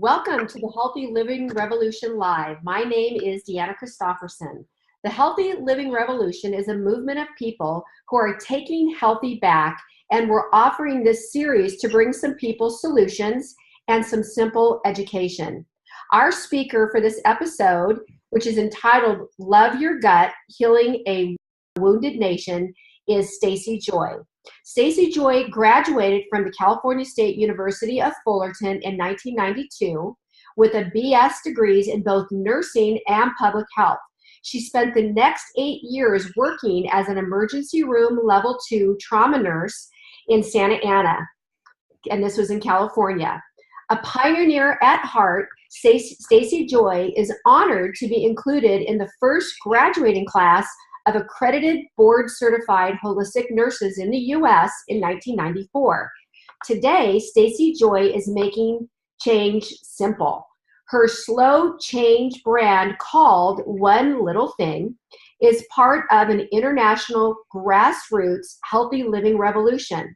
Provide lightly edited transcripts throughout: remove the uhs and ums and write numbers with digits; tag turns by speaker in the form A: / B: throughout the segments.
A: Welcome to the Healthy Living Revolution Live. My name is Deanna Christofferson. The Healthy Living Revolution is a movement of people who are taking healthy back, and we're offering this series to bring some people solutions and some simple education. Our speaker for this episode, which is entitled Love Your Gut, Healing a Wounded Nation, is Stacijoy. Stacijoy graduated from the California State University of Fullerton in 1992 with a BS degrees in both nursing and public health. She spent the next 8 years working as an emergency room level 2 trauma nurse in Santa Ana, and this was in California. A pioneer at heart, Stacijoy is honored to be included in the first graduating class of accredited board-certified holistic nurses in the U.S. in 1994. Today, Stacijoy is making change simple. Her slow change brand called One Little Thing is part of an international grassroots healthy living revolution.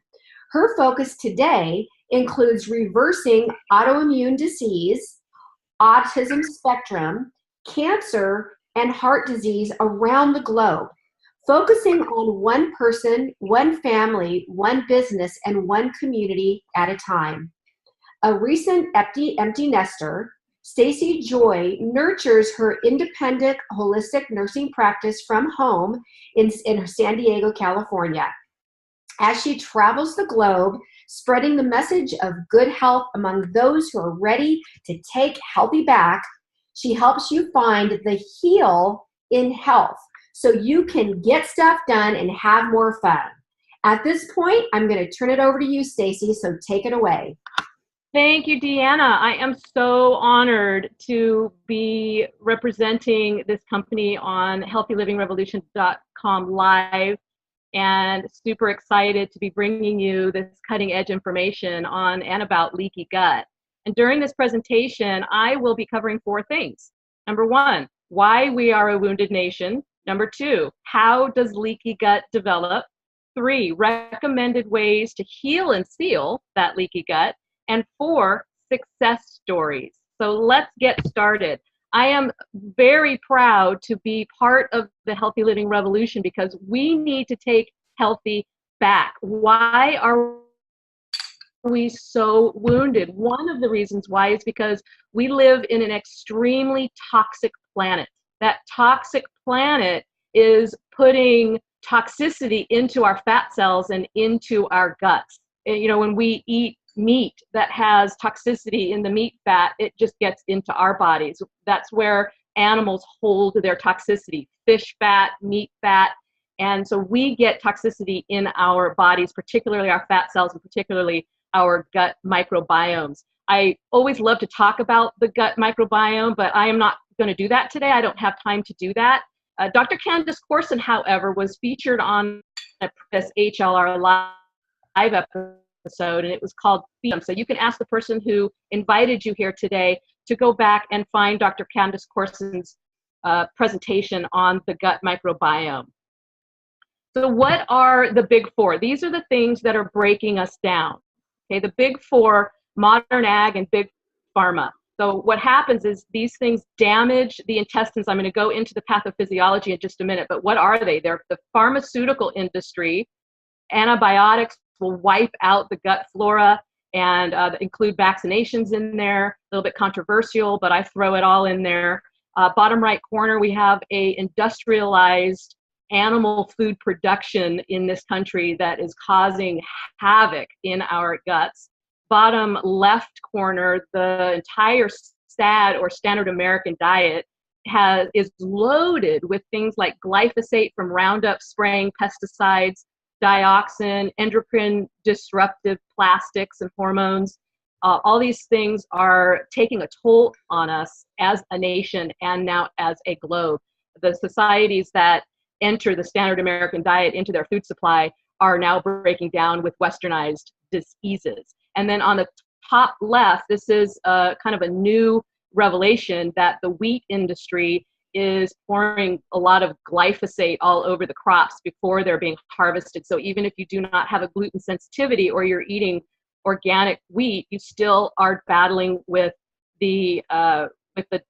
A: Her focus today includes reversing autoimmune disease, autism spectrum, cancer, and heart disease around the globe, focusing on one person, one family, one business, and one community at a time. A recent empty nester, Stacijoy nurtures her independent holistic nursing practice from home in San Diego, California. As she travels the globe, spreading the message of good health among those who are ready to take healthy back, she helps you find the heal in health so you can get stuff done and have more fun. At this point, I'm going to turn it over to you, Staci, so take it away.
B: Thank you, Deanna. I am so honored to be representing this company on healthylivingrevolution.com live, and super excited to be bringing you this cutting edge information on and about leaky gut. And during this presentation, I will be covering 4 things. Number 1, why we are a wounded nation. Number 2, how does leaky gut develop? 3, recommended ways to heal and seal that leaky gut. And 4, success stories. So let's get started. I am very proud to be part of the Healthy Living Revolution because we need to take healthy back. Why are we so wounded? One of the reasons why is because we live in an extremely toxic planet. That toxic planet is putting toxicity into our fat cells and into our guts. You know, when we eat meat that has toxicity in the meat fat, it just gets into our bodies. That's where animals hold their toxicity, fish fat, meat fat. And so we get toxicity in our bodies, particularly our fat cells and particularly our gut microbiomes. I always love to talk about the gut microbiome, but I am not going to do that today. I don't have time to do that. Dr. Candace Corson, however, was featured on this HLR live episode, and it was called Feed 'em. So you can ask the person who invited you here today to go back and find Dr. Candace Corson's presentation on the gut microbiome. So what are the big 4? These are the things that are breaking us down. Okay, the big 4, modern ag and big pharma. So what happens is these things damage the intestines. I'm going to go into the pathophysiology in just a minute, but what are they? They're the pharmaceutical industry. Antibiotics will wipe out the gut flora and include vaccinations in there. A little bit controversial, but I throw it all in there. Bottom right corner, we have a industrialized animal food production in this country that is causing havoc in our guts. Bottom left corner, the entire STAD or standard American diet is loaded with things like glyphosate from Roundup spraying pesticides, dioxin, endocrine disruptive plastics and hormones. All these things are taking a toll on us as a nation and now as a globe. The societies that enter the standard American diet into their food supply are now breaking down with westernized diseases. And then on the top left, this is kind of a new revelation that the wheat industry is pouring a lot of glyphosate all over the crops before they're being harvested. So even if you do not have a gluten sensitivity or you're eating organic wheat, you still are battling with the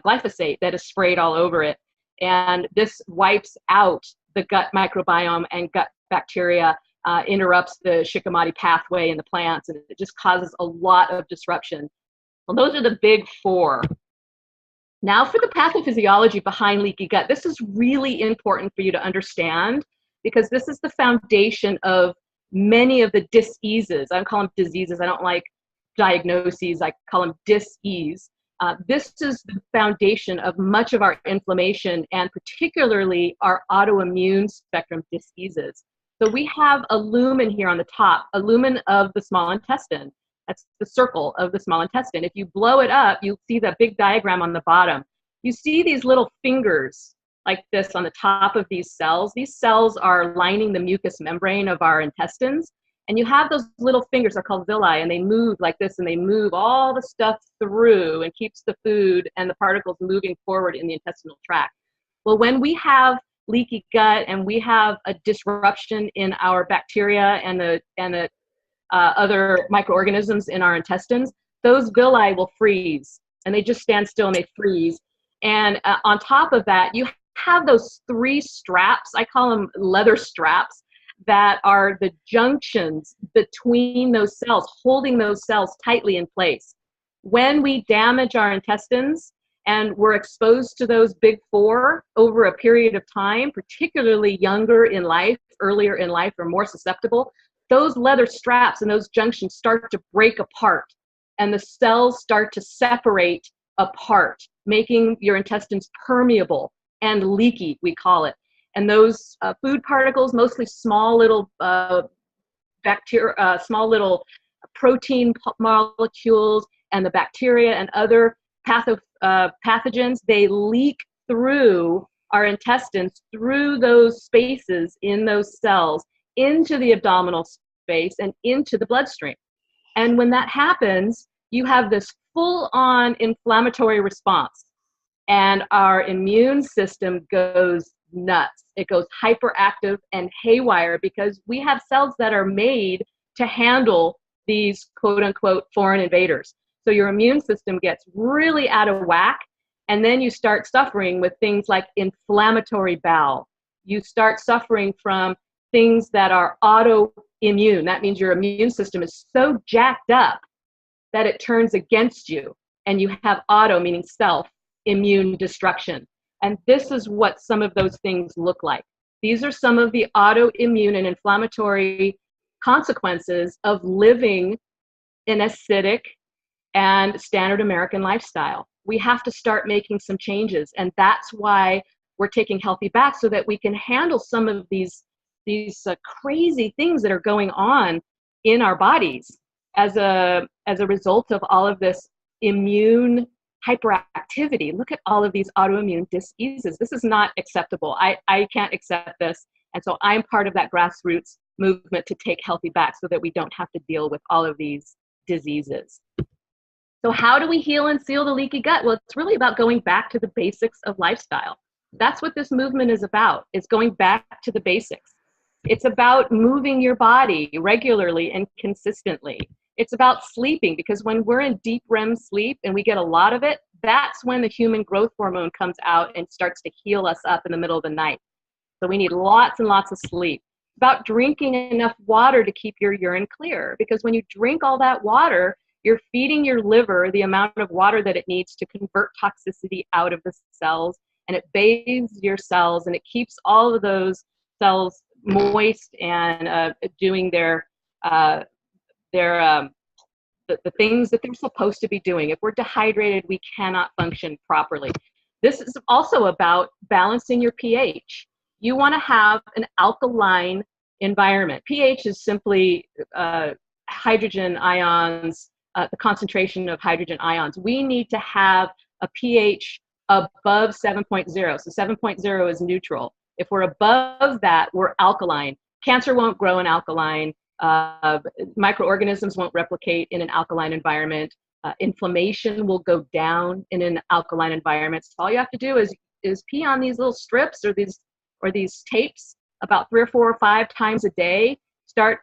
B: glyphosate that is sprayed all over it. And this wipes out the gut microbiome and gut bacteria, interrupts the shikimate pathway in the plants, and it just causes a lot of disruption. Well, those are the big four. Now for the pathophysiology behind leaky gut. This is really important for you to understand because this is the foundation of many of the dis-eases. I don't call them diseases. I don't like diagnoses. I call them dis-ease. This is the foundation of much of our inflammation and particularly our autoimmune spectrum diseases. So we have a lumen here on the top, a lumen of the small intestine. That's the circle of the small intestine. If you blow it up, you'll see that big diagram on the bottom. You see these little fingers like this on the top of these cells. These cells are lining the mucous membrane of our intestines. And you have those little fingers, they're called villi, and they move like this, and they move all the stuff through and keeps the food and the particles moving forward in the intestinal tract. Well, when we have leaky gut and we have a disruption in our bacteria and the other microorganisms in our intestines, those villi will freeze, and they just stand still and they freeze. And on top of that, you have those three straps, I call them leather straps, that are the junctions between those cells, holding those cells tightly in place. When we damage our intestines and we're exposed to those big four over a period of time, particularly younger in life, earlier in life, or more susceptible, those leather straps and those junctions start to break apart and the cells start to separate apart, making your intestines permeable and leaky, we call it. And those food particles, mostly small little bacteria, small little protein molecules, and the bacteria and other pathogens, they leak through our intestines, through those spaces in those cells, into the abdominal space and into the bloodstream. And when that happens, you have this full-on inflammatory response. And our immune system goes nuts. It goes hyperactive and haywire because we have cells that are made to handle these quote unquote foreign invaders. So your immune system gets really out of whack, and then you start suffering with things like inflammatory bowel. You start suffering from things that are autoimmune. That means your immune system is so jacked up that it turns against you, and you have auto, meaning self, immune destruction. And this is what some of those things look like. These are some of the autoimmune and inflammatory consequences of living an acidic and standard American lifestyle. We have to start making some changes, and that's why we're taking Healthy Back, so that we can handle some of these crazy things that are going on in our bodies as a result of all of this immune hyperactivity. Look at all of these autoimmune diseases. This is not acceptable. I can't accept this. And so I'm part of that grassroots movement to take Healthy Back so that we don't have to deal with all of these diseases. So how do we heal and seal the leaky gut? Well, it's really about going back to the basics of lifestyle. That's what this movement is about. It's going back to the basics. It's about moving your body regularly and consistently. It's about sleeping, because when we're in deep REM sleep and we get a lot of it, that's when the human growth hormone comes out and starts to heal us up in the middle of the night. So we need lots and lots of sleep. It's about drinking enough water to keep your urine clear, because when you drink all that water, you're feeding your liver the amount of water that it needs to convert toxicity out of the cells, and it bathes your cells, and it keeps all of those cells moist and doing the things that they're supposed to be doing. If we're dehydrated, we cannot function properly. This is also about balancing your pH. You want to have an alkaline environment. pH is simply hydrogen ions, the concentration of hydrogen ions. We need to have a pH above 7.0. So 7.0 is neutral. If we're above that, we're alkaline. Cancer won't grow in alkaline. Microorganisms won't replicate in an alkaline environment. Inflammation will go down in an alkaline environment. So all you have to do is pee on these little strips or these tapes about 3 or 4 or 5 times a day. Start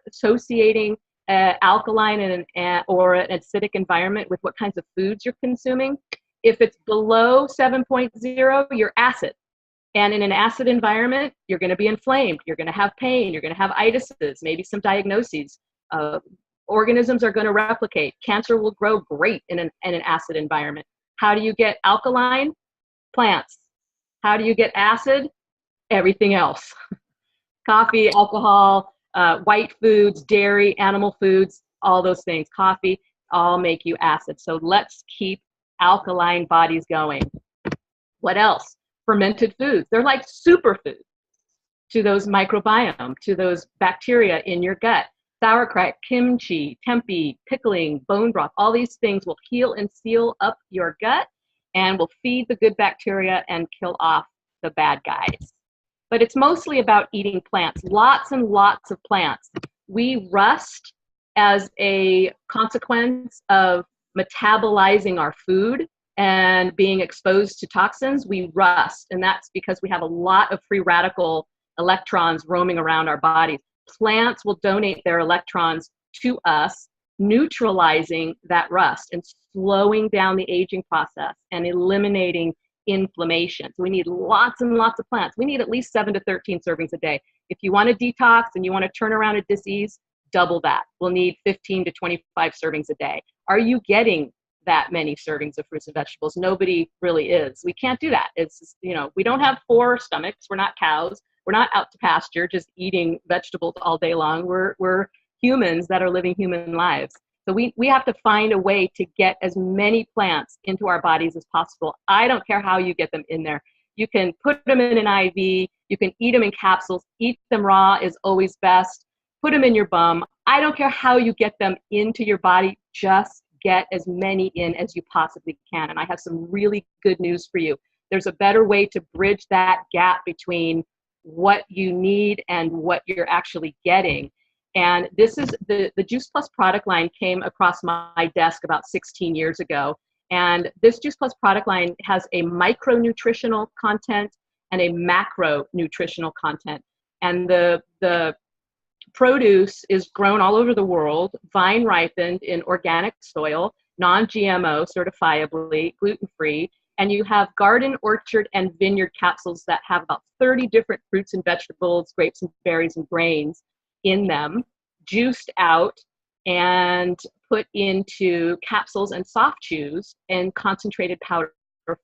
B: associating alkaline or an acidic environment with what kinds of foods you're consuming. If it's below 7.0, you're acid. And in an acid environment, you're going to be inflamed. You're going to have pain. You're going to have itises, maybe some diagnoses. Organisms are going to replicate. Cancer will grow great in an acid environment. How do you get alkaline? Plants. How do you get acid? Everything else. Coffee, alcohol, white foods, dairy, animal foods, all those things, coffee, all make you acid. So let's keep alkaline bodies going. What else? Fermented foods. They're like superfoods to those microbiome, to those bacteria in your gut. Sauerkraut, kimchi, tempeh, pickling, bone broth, all these things will heal and seal up your gut and will feed the good bacteria and kill off the bad guys. But it's mostly about eating plants, lots and lots of plants. We rust as a consequence of metabolizing our food and being exposed to toxins. We rust, and that's because we have a lot of free radical electrons roaming around our bodies. Plants will donate their electrons to us, neutralizing that rust and slowing down the aging process and eliminating inflammation. So we need lots and lots of plants. We need at least 7 to 13 servings a day. If you want to detox and you want to turn around a disease, double that. We'll need 15 to 25 servings a day. Are you getting that many servings of fruits and vegetables? Nobody really is. We can't do that. It's just, we don't have 4 stomachs. We're not cows. We're not out to pasture just eating vegetables all day long. We're humans that are living human lives. So we have to find a way to get as many plants into our bodies as possible. I don't care how you get them in there. You can put them in an IV. You can eat them in capsules. Eat them raw is always best. Put them in your bum. I don't care how you get them into your body. Just get as many in as you possibly can. And I have some really good news for you. There's a better way to bridge that gap between what you need and what you're actually getting. And this is the Juice Plus product line came across my desk about 16 years ago. And this Juice Plus product line has a micronutritional content and a macronutritional content. And the produce is grown all over the world, vine ripened in organic soil, non-GMO, certifiably, gluten-free. And you have garden, orchard, and vineyard capsules that have about 30 different fruits and vegetables, grapes and berries and grains in them, juiced out and put into capsules and soft chews in concentrated powder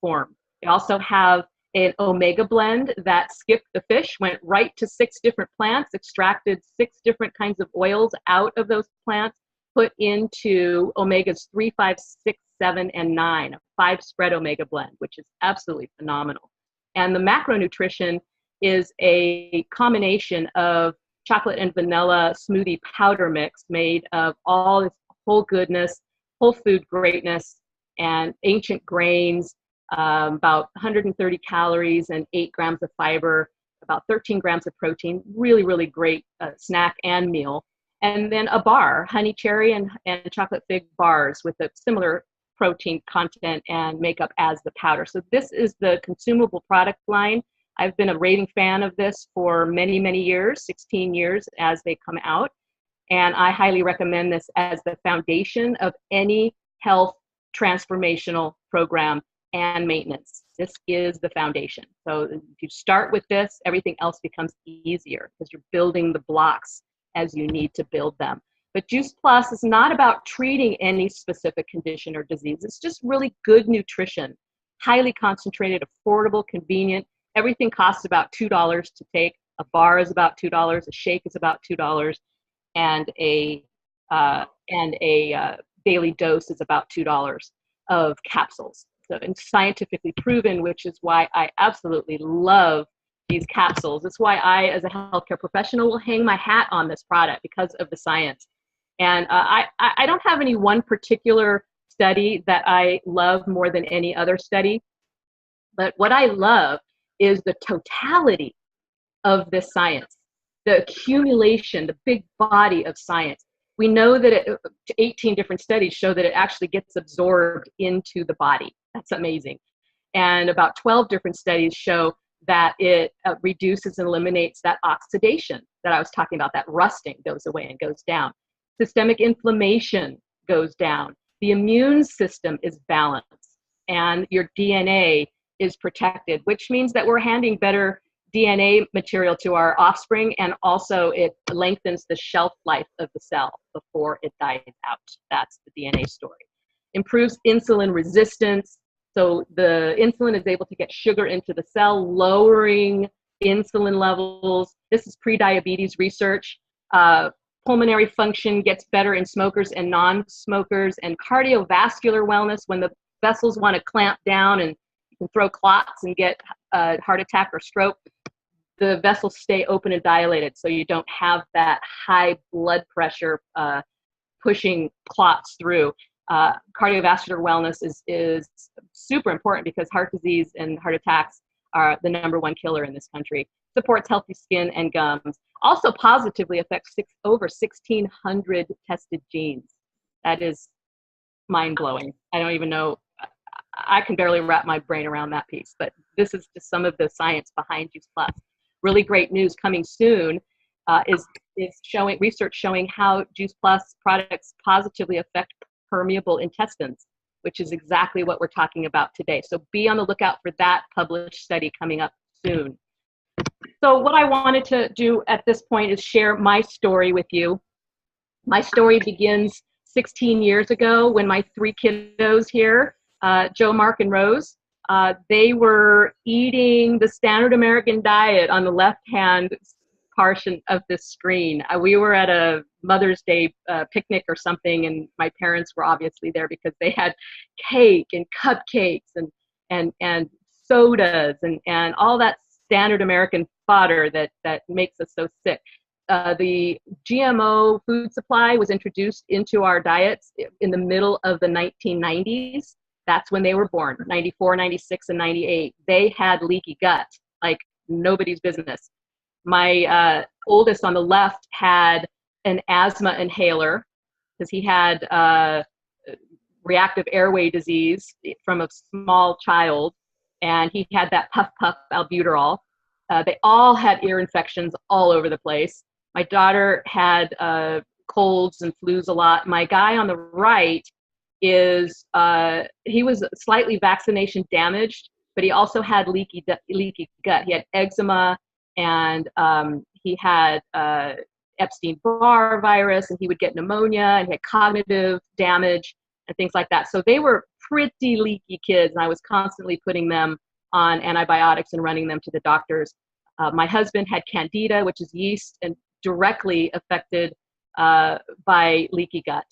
B: form. They also have an omega blend that skipped the fish, went right to 6 different plants, extracted 6 different kinds of oils out of those plants, put into omegas 3, 5, 6, 7, and 9, a 5-spread omega blend, which is absolutely phenomenal. And the macronutrition is a combination of chocolate and vanilla smoothie powder mix made of all this whole goodness, whole food greatness, and ancient grains, about 130 calories and 8 grams of fiber, about 13 grams of protein, really, really great snack and meal. And then a bar, honey cherry and chocolate fig bars with a similar protein content and makeup as the powder. So this is the consumable product line. I've been a raving fan of this for many, many years, 16 years as they come out. And I highly recommend this as the foundation of any health transformational program and maintenance. This is the foundation. So if you start with this, everything else becomes easier because you're building the blocks as you need to build them. But Juice Plus is not about treating any specific condition or disease. It's just really good nutrition, highly concentrated, affordable, convenient. Everything costs about $2 to take. A bar is about $2. A shake is about $2, and a daily dose is about $2 of capsules. So, and scientifically proven, which is why I absolutely love these capsules. It's why I, as a healthcare professional, will hang my hat on this product because of the science. And I don't have any one particular study that I love more than any other study, but what I love is the totality of this science, the accumulation, the big body of science. We know that 18 different studies show that it actually gets absorbed into the body. That's amazing. And about 12 different studies show that it reduces and eliminates that oxidation that I was talking about, that rusting goes away and goes down. Systemic inflammation goes down. The immune system is balanced, and your DNA is protected, which means that we're handing better DNA material to our offspring, and also it lengthens the shelf life of the cell before it dies out. That's the DNA story. Improves insulin resistance. So the insulin is able to get sugar into the cell, lowering insulin levels. This is pre-diabetes research. Pulmonary function gets better in smokers and non-smokers, and cardiovascular wellness, when the vessels want to clamp down and you can throw clots and get a heart attack or stroke, the vessels stay open and dilated, so you don't have that high blood pressure pushing clots through. Cardiovascular wellness is super important because heart disease and heart attacks are the #1 killer in this country. Supports healthy skin and gums. Also positively affects over 1,600 tested genes. That is mind-blowing. I don't even know. I can barely wrap my brain around that piece, but this is just some of the science behind Juice Plus. Really great news coming soon is showing research showing how Juice Plus products positively affect permeable intestines, which is exactly what we're talking about today. So be on the lookout for that published study coming up soon. So what I wanted to do at this point is share my story with you. My story begins 16 years ago when my 3 kiddos here, Joe, Mark, and Rose, they were eating the standard American diet on the left-hand portion of this screen. We were at a Mother's Day picnic or something, and my parents were obviously there because they had cake and cupcakes and sodas and all that standard American fodder that makes us so sick. The GMO food supply was introduced into our diets in the middle of the 1990s. That's when they were born, 94, 96, and 98. They had leaky gut, like nobody's business. My oldest on the left had an asthma inhaler because he had reactive airway disease from a small child, and he had that puff albuterol. They all had ear infections all over the place. My daughter had colds and flus a lot. My guy on the right is he was slightly vaccination damaged, but he also had leaky gut. He had eczema, and he had Epstein-Barr virus, and he would get pneumonia, and he had cognitive damage and things like that. So they were pretty leaky kids, and I was constantly putting them on antibiotics and running them to the doctors. My husband had candida, which is yeast, and directly affected by leaky gut.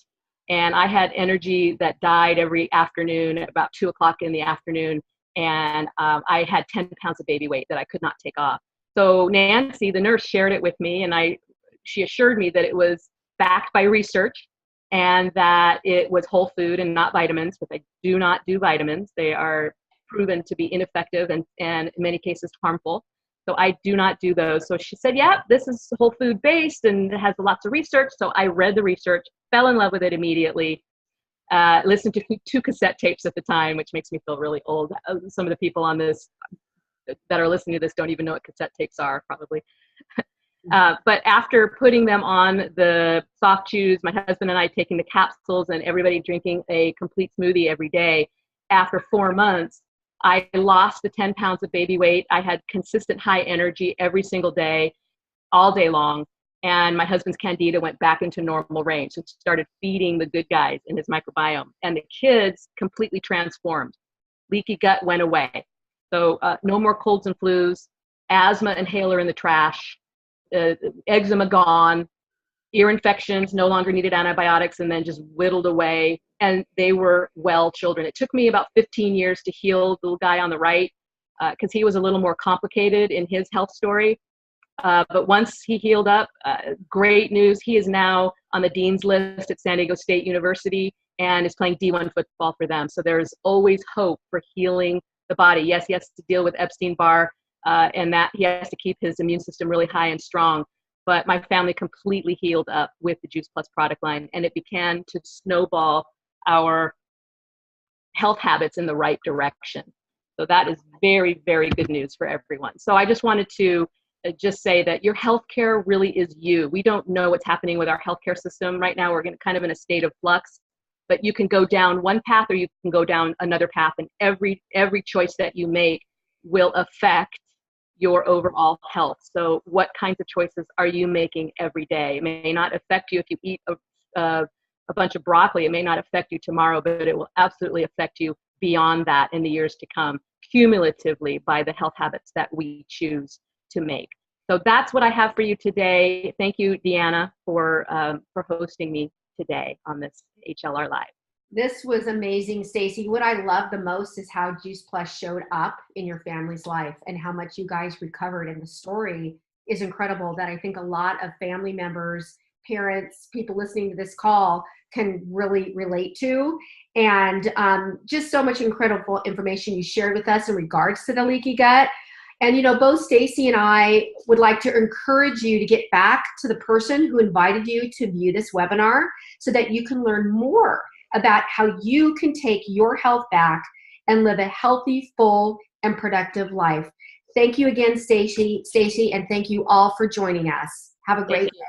B: And I had energy that died every afternoon at about 2 o'clock in the afternoon, and I had 10 pounds of baby weight that I could not take off. So Nancy, the nurse, shared it with me, and she assured me that it was backed by research and that it was whole food and not vitamins, but I do not do vitamins. They are proven to be ineffective and in many cases harmful. So I do not do those. So she said, yeah, this is whole food based and it has lots of research. So I read the research, fell in love with it immediately, listened to 2 cassette tapes at the time, which makes me feel really old. Some of the people on this that are listening to this don't even know what cassette tapes are, probably. But after putting them on the soft chews, my husband and I taking the capsules and everybody drinking a complete smoothie every day, after 4 months, I lost the 10 pounds of baby weight. I had consistent high energy every single day, all day long. And my husband's candida went back into normal range and started feeding the good guys in his microbiome. And the kids completely transformed. Leaky gut went away. So no more colds and flus, asthma inhaler in the trash, eczema gone, ear infections no longer needed antibiotics and then just whittled away. And they were well children. It took me about 15 years to heal the little guy on the right because he was a little more complicated in his health story. But once he healed up, great news. He is now on the dean's list at San Diego State University and is playing D1 football for them. So there's always hope for healing the body. Yes, he has to deal with Epstein-Barr and that he has to keep his immune system really high and strong. But my family completely healed up with the Juice Plus product line, and it began to snowball our health habits in the right direction. So that is very, very good news for everyone. So I just wanted to just say that your healthcare really is you. We don't know what's happening with our healthcare system right now. We're kind of in a state of flux, but you can go down one path or you can go down another path, and every choice that you make will affect your overall health. So what kinds of choices are you making every day? It may not affect you if you eat a bunch of broccoli. It may not affect you tomorrow, but it will absolutely affect you beyond that in the years to come, cumulatively, by the health habits that we choose to make. So that's what I have for you today. Thank you, Deanna, for hosting me today on this HLR Live.
A: This was amazing, Staci. What I love the most is how Juice Plus showed up in your family's life and how much you guys recovered. And the story is incredible that I think a lot of family members, parents, people listening to this call can really relate to. And just so much incredible information you shared with us in regards to the leaky gut. And, you know, both Staci and I would like to encourage you to get back to the person who invited you to view this webinar so that you can learn more about how you can take your health back and live a healthy, full, and productive life. Thank you again, Staci, and thank you all for joining us. Have a great day.